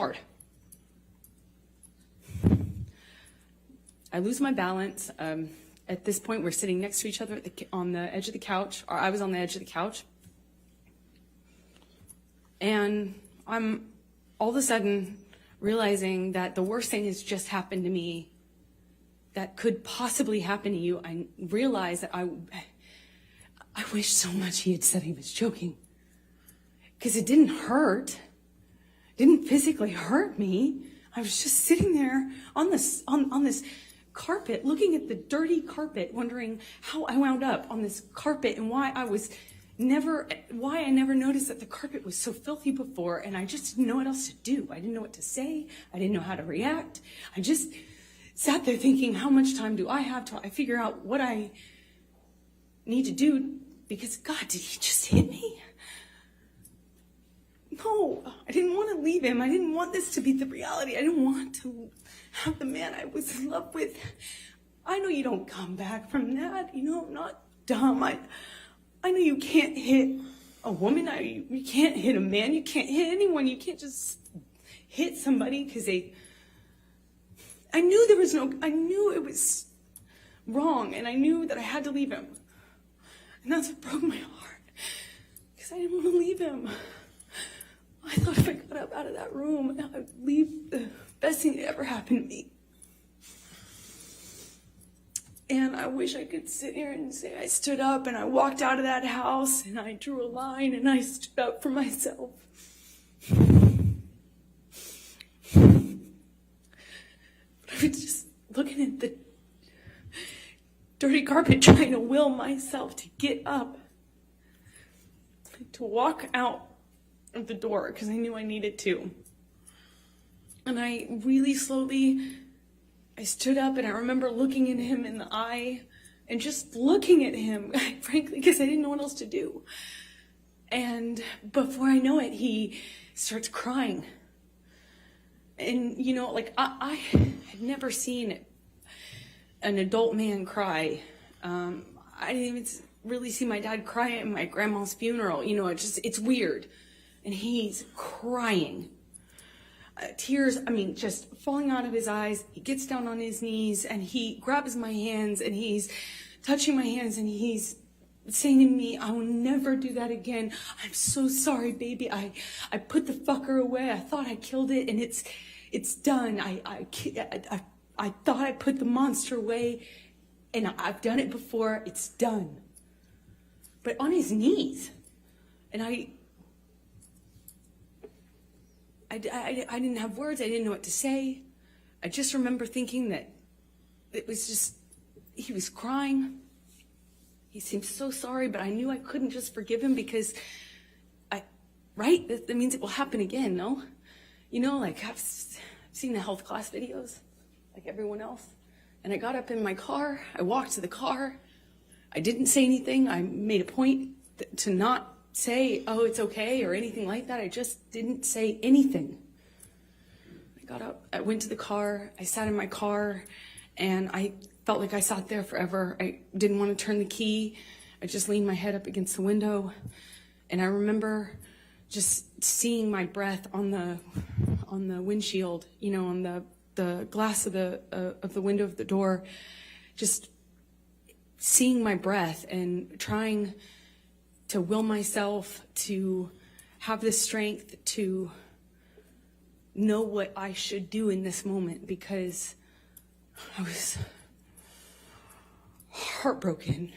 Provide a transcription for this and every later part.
hard. I lose my balance. At this point, we're sitting next to each other on the edge of the couch, or I was on the edge of the couch. And I'm all of a sudden realizing that the worst thing has just happened to me that could possibly happen to you. I realized that I wish so much he had said he was joking, because it didn't hurt. It didn't physically hurt me. I was just sitting there on this carpet, looking at the dirty carpet, wondering how I wound up on this carpet and why I never noticed that the carpet was so filthy before, and I just didn't know what else to do. I didn't know what to say. I didn't know how to react. I just sat there thinking, how much time do I have to figure out what I need to do? Because, God, did he just hit me? No, I didn't want to leave him. I didn't want this to be the reality. I didn't want to have the man I was in love with. I know you don't come back from that. You know, I'm not dumb. I know you can't hit a woman. You can't hit a man. You can't hit anyone. You can't just hit somebody because I knew it was wrong, and I knew that I had to leave him. And that's what broke my heart, because I didn't want to leave him. I thought if I got up out of that room, I'd leave the best thing that ever happened to me. And I wish I could sit here and say I stood up and I walked out of that house and I drew a line and I stood up for myself. But I was just looking at the dirty carpet, trying to will myself to get up, to walk out of the door, because I knew I needed to. And I really slowly, I stood up, and I remember looking at him in the eye and just looking at him, frankly, because I didn't know what else to do. And before I know it, he starts crying. And, you know, like, I had never seen an adult man cry. I didn't even really see my dad cry at my grandma's funeral. You know, it's weird. And he's crying. Tears, just falling out of his eyes. He gets down on his knees and he grabs my hands and he's touching my hands and he's saying to me, I will never do that again. I'm so sorry, baby. I put the fucker away. I thought I killed it and it's done. I thought I put the monster away and I've done it before. It's done. But on his knees. And I didn't have words. I didn't know what to say. I just remember thinking that it was just, he was crying. He seemed so sorry, but I knew I couldn't just forgive him because right? That means it will happen again, no? You know, like I've seen the health class videos, like everyone else. And I got up in my car. I walked to the car. I didn't say anything. I made a point to not say, oh, it's okay, or anything like that. I just didn't say anything. I got up, I went to the car, I sat in my car, and I felt like I sat there forever. I didn't want to turn the key. I just leaned my head up against the window, and I remember just seeing my breath on the windshield, you know, on the glass of the window of the door, just seeing my breath and trying to will myself to have the strength to know what I should do in this moment, because I was heartbroken.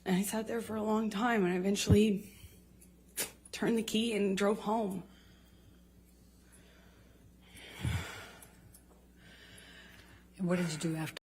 And I sat there for a long time, and I eventually turned the key and drove home. And what did you do after?